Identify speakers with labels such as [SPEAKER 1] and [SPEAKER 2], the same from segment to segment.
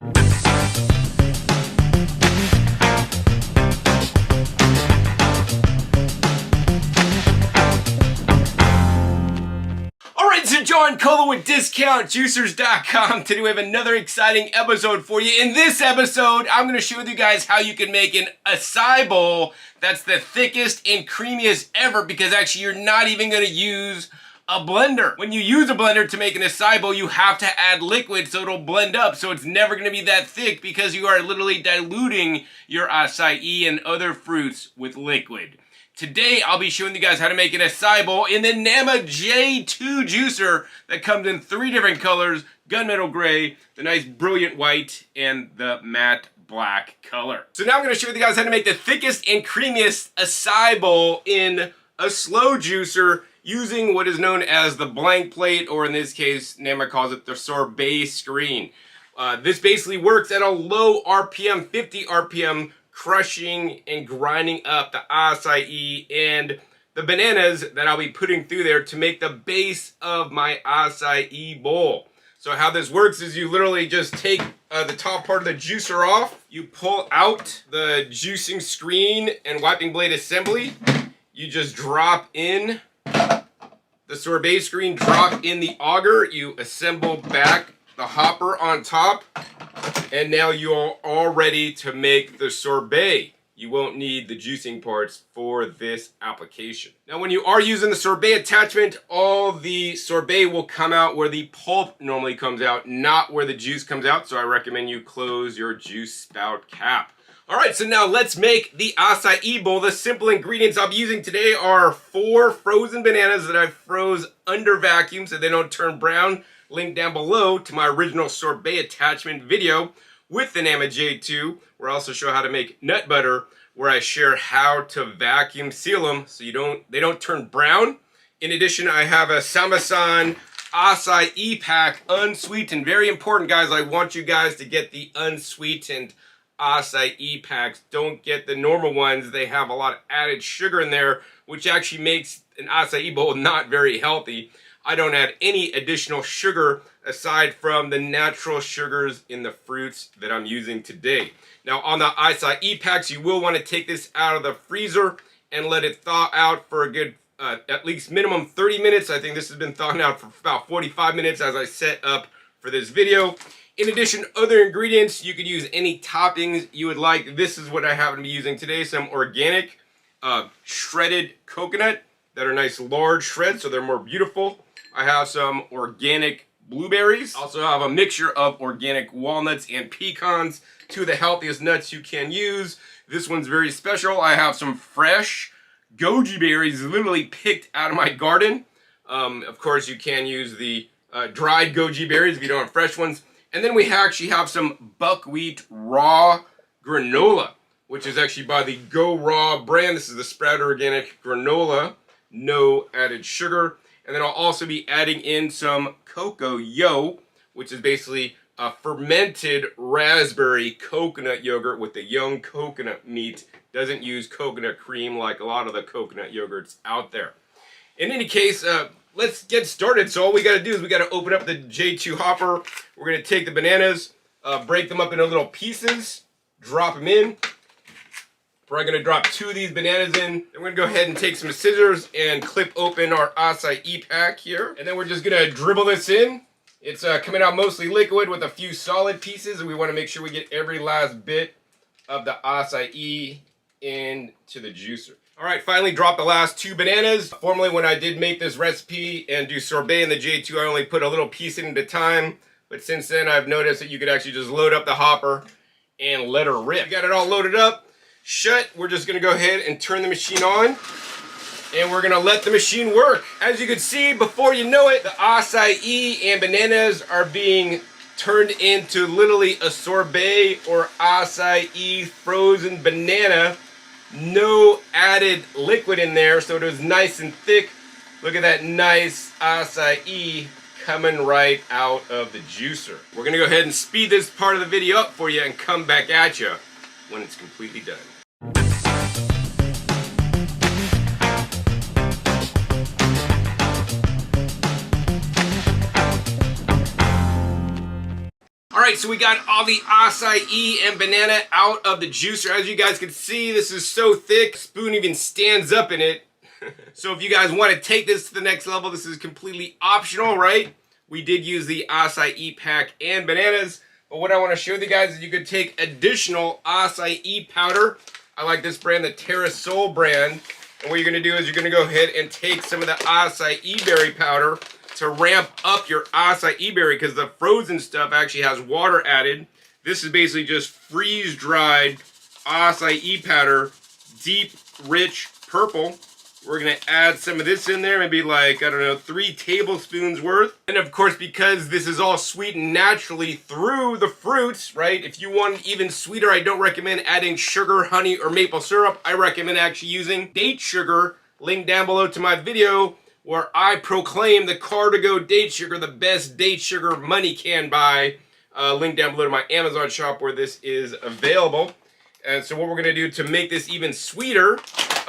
[SPEAKER 1] Alright, so John Cola with DiscountJuicers.com. Today we have another exciting episode for you. In this episode, I'm going to share with you guys how you can make an acai bowl that's the thickest and creamiest ever, because actually you're not even going to use a blender. When you use a blender to make an acai bowl, you have to add liquid so it'll blend up, so it's never going to be that thick because you are literally diluting your acai and other fruits with liquid. Today, I'll be showing you guys how to make an acai bowl in the Nama J2 juicer that comes in 3 different colors: gunmetal gray, the nice brilliant white, and the matte black color. So now I'm going to show you guys how to make the thickest and creamiest acai bowl in a slow juicer using what is known as the blank plate, or in this case, Nama calls it the sorbet screen. This basically works at a low RPM, 50 RPM, crushing and grinding up the acai and the bananas that I'll be putting through there to make the base of my acai bowl. So how this works is you literally just take the top part of the juicer off, you pull out the juicing screen and wiping blade assembly, you just drop in the sorbet screen, drop in the auger, you assemble back the hopper on top, and now you are all ready to make the sorbet. You won't need the juicing parts for this application. Now when you are using the sorbet attachment, all the sorbet will come out where the pulp normally comes out, not where the juice comes out, so I recommend you close your juice spout cap. Alright, so now let's make the acai bowl. The simple ingredients I'll be using today are 4 frozen bananas that I froze under vacuum so they don't turn brown. Link down below to my original sorbet attachment video with the Nama J2, where I also show how to make nut butter, where I share how to vacuum seal them so they don't turn brown. In addition, I have a Samasan acai pack, unsweetened. Very important, guys. I want you guys to get the unsweetened acai packs. Don't get the normal ones. They have a lot of added sugar in there, which actually makes an acai bowl not very healthy. I don't add any additional sugar aside from the natural sugars in the fruits that I'm using today. Now on the acai packs, you will want to take this out of the freezer and let it thaw out for a good, at least minimum 30 minutes. I think this has been thawing out for about 45 minutes as I set up for this video. In addition, other ingredients, you could use any toppings you would like. This is what I happen to be using today: some organic shredded coconut that are nice large shreds, so they're more beautiful. I have some organic blueberries. Also have a mixture of organic walnuts and pecans, 2 of the healthiest nuts you can use. This one's very special. I have some fresh goji berries, literally picked out of my garden. Of course, you can use the dried goji berries if you don't have fresh ones. And then we actually have some buckwheat raw granola, which is actually by the Go Raw brand. This is the Sprout Organic granola, no added sugar. And then I'll also be adding in some cocoa, which is basically a fermented raspberry coconut yogurt with the young coconut meat. Doesn't use coconut cream like a lot of the coconut yogurts out there. In any case, let's get started. So all we got to do is we got to open up the J2 hopper. We're going to take the bananas, break them up into little pieces, drop them in. We're going to drop 2 of these bananas in. Then we're going to go ahead and take some scissors and clip open our acai pack here. And then we're just going to dribble this in. It's coming out mostly liquid with a few solid pieces, and we want to make sure we get every last bit of the acai into the juicer. Alright, finally dropped the last 2 bananas. Formerly, when I did make this recipe and do sorbet in the J2, I only put a little piece in at a time. But since then, I've noticed that you could actually just load up the hopper and let her rip. We got it all loaded up. Shut. We're just going to go ahead and turn the machine on, and we're going to let the machine work. As you can see, before you know it, the acai and bananas are being turned into literally a sorbet or acai frozen banana. No added liquid in there, so it is nice and thick. Look at that nice acai coming right out of the juicer. We're going to go ahead and speed this part of the video up for you and come back at you when it's completely done. Alright, so we got all the acai and banana out of the juicer. As you guys can see, this is so thick, spoon even stands up in it. So if you guys want to take this to the next level, this is completely optional, right? We did use the acai pack and bananas, but what I want to show you guys is you could take additional acai powder. I like this brand, the Terra brand. And what you're going to do is you're going to go ahead and take some of the acai berry powder to ramp up your acai berry, because the frozen stuff actually has water added. This is basically just freeze-dried acai powder, deep, rich purple. We're going to add some of this in there, maybe like, I don't know, 3 tablespoons worth. And of course, because this is all sweetened naturally through the fruits, right? If you want it even sweeter, I don't recommend adding sugar, honey, or maple syrup. I recommend actually using date sugar. Link down below to my video where I proclaim the Cardigo date sugar the best date sugar money can buy. Link down below to my Amazon shop where this is available. And so what we're going to do to make this even sweeter,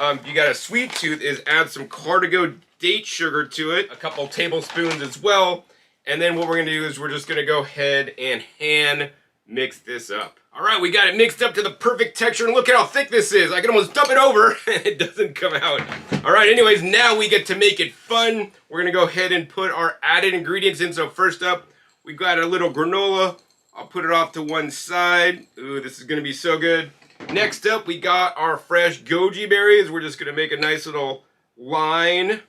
[SPEAKER 1] if you got a sweet tooth, is add some Cardigo date sugar to it, a couple tablespoons as well. And then what we're going to do is we're just going to go ahead and hand mix this up. All right, we got it mixed up to the perfect texture, and look at how thick this is. I can almost dump it over and it doesn't come out. All right, anyways, now we get to make it fun. We're going to go ahead and put our added ingredients in. So first up, we got a little granola. I'll put it off to one side. Ooh, this is going to be so good. Next up, we got our fresh goji berries. We're just going to make a nice little line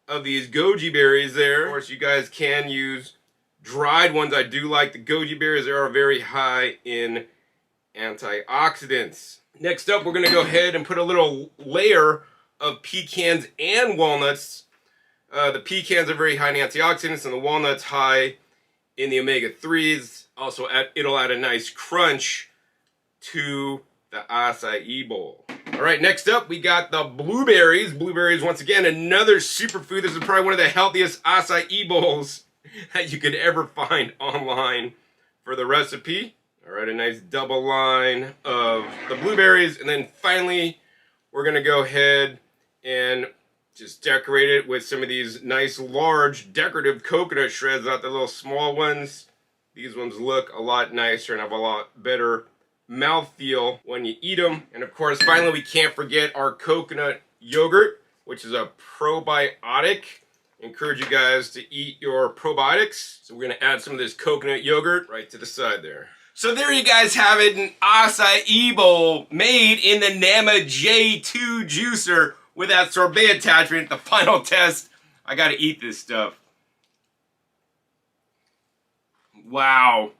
[SPEAKER 1] of these goji berries there. Of course, you guys can use dried ones. I do like the goji berries. They are very high in antioxidants. Next up, we're going to go ahead and put a little layer of pecans and walnuts. The pecans are very high in antioxidants, and the walnuts high in the omega-3s. Also, it'll add a nice crunch to the acai bowl. All right, next up, we got the blueberries. Blueberries, once again, another superfood. This is probably one of the healthiest acai bowls that you could ever find online for the recipe. All right, a nice double line of the blueberries. And then finally, we're gonna go ahead and just decorate it with some of these nice large decorative coconut shreds, not the little small ones. These ones look a lot nicer and have a lot better mouthfeel when you eat them. And of course, finally, we can't forget our coconut yogurt, which is a probiotic. Encourage you guys to eat your probiotics. So we're going to add some of this coconut yogurt right to the side there. So there you guys have it, an acai bowl made in the Nama J2 juicer with that sorbet attachment. The final test. I got to eat this stuff. Wow.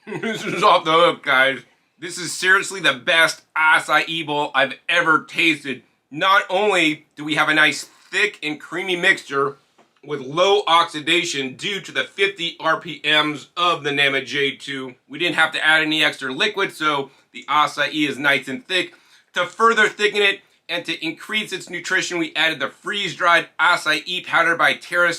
[SPEAKER 1] This is off the hook, guys. This is seriously the best acai bowl I've ever tasted. Not only do we have a nice thick and creamy mixture with low oxidation due to the 50 RPMs of the Nama J2, we didn't have to add any extra liquid, so the acai is nice and thick. To further thicken it and to increase its nutrition, we added the freeze-dried acai powder by Terra.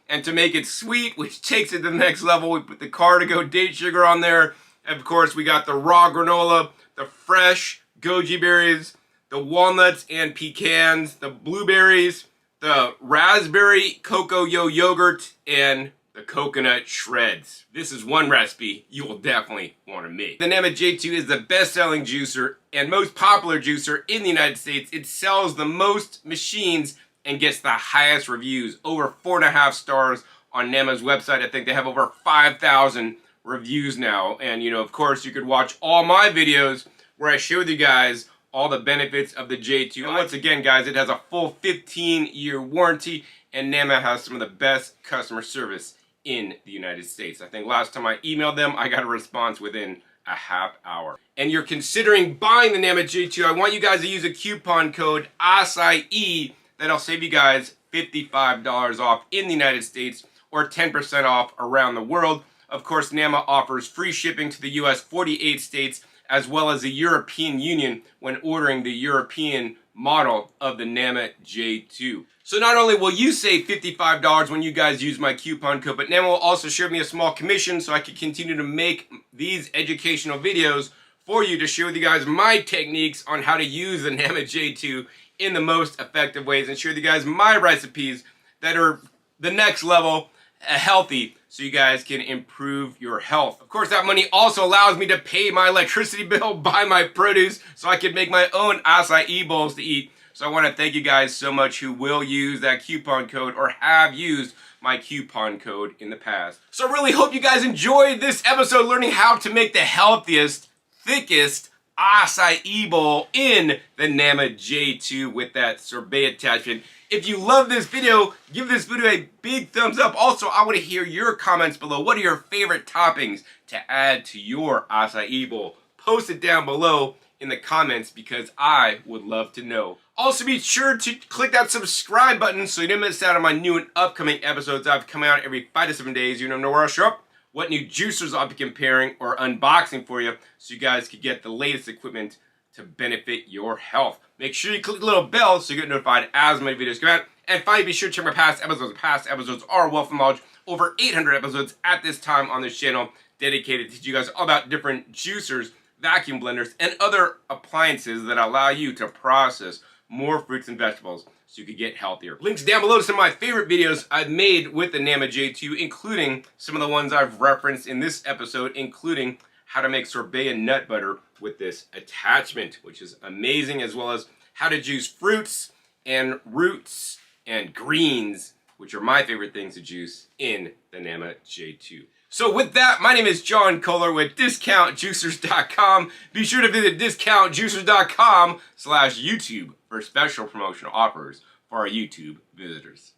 [SPEAKER 1] And to make it sweet, which takes it to the next level, we put the Cardigo date sugar on there. And of course, we got the raw granola, the fresh goji berries, the walnuts and pecans, the blueberries, the raspberry cocoa yogurt, and the coconut shreds. This is one recipe you will definitely want to make. The Nama J2 is the best-selling juicer and most popular juicer in the United States. It sells the most machines and gets the highest reviews, over 4.5 stars on Nama's website. I think they have over 5,000 reviews now. And you know, of course, you could watch all my videos where I showed you guys all the benefits of the J2. And once again, guys, it has a full 15-year warranty, and Nama has some of the best customer service in the United States. I think last time I emailed them, I got a response within a half hour. And you're considering buying the Nama J2, I want you guys to use a coupon code ACAI. That'll save you guys $55 off in the United States or 10% off around the world. Of course, Nama offers free shipping to the US 48 states as well as the European Union when ordering the European model of the Nama J2. So not only will you save $55 when you guys use my coupon code, but Nama will also share me a small commission so I can continue to make these educational videos for you to share with you guys my techniques on how to use the Nama J2 in the most effective ways and share with you guys my recipes that are the next level healthy so you guys can improve your health. Of course, that money also allows me to pay my electricity bill, buy my produce, so I can make my own acai bowls to eat. So I want to thank you guys so much who will use that coupon code or have used my coupon code in the past. So I really hope you guys enjoyed this episode learning how to make the healthiest, thickest acai bowl in the Nama J2 with that sorbet attachment. If you love this video, give this video a big thumbs up. Also, I want to hear your comments below. What are your favorite toppings to add to your acai bowl? Post it down below in the comments because I would love to know. Also, be sure to click that subscribe button so you don't miss out on my new and upcoming episodes. I've come out every 5 to 7 days. You know where I'll show up, what new juicers I'll be comparing or unboxing for you so you guys can get the latest equipment to benefit your health. Make sure you click the little bell so you get notified as my videos come out. And finally, be sure to check my past episodes. Past episodes are wealth of knowledge. Over 800 episodes at this time on this channel dedicated to teach you guys all about different juicers, vacuum blenders, and other appliances that allow you to process more fruits and vegetables so you can get healthier. Links down below to some of my favorite videos I've made with the Nama J2, including some of the ones I've referenced in this episode, including how to make sorbet and nut butter with this attachment, which is amazing, as well as how to juice fruits and roots and greens, which are my favorite things to juice in the Nama J2. So with that, my name is John Kohler with discountjuicers.com. Be sure to visit discountjuicers.com/YouTube for special promotional offers for our YouTube visitors.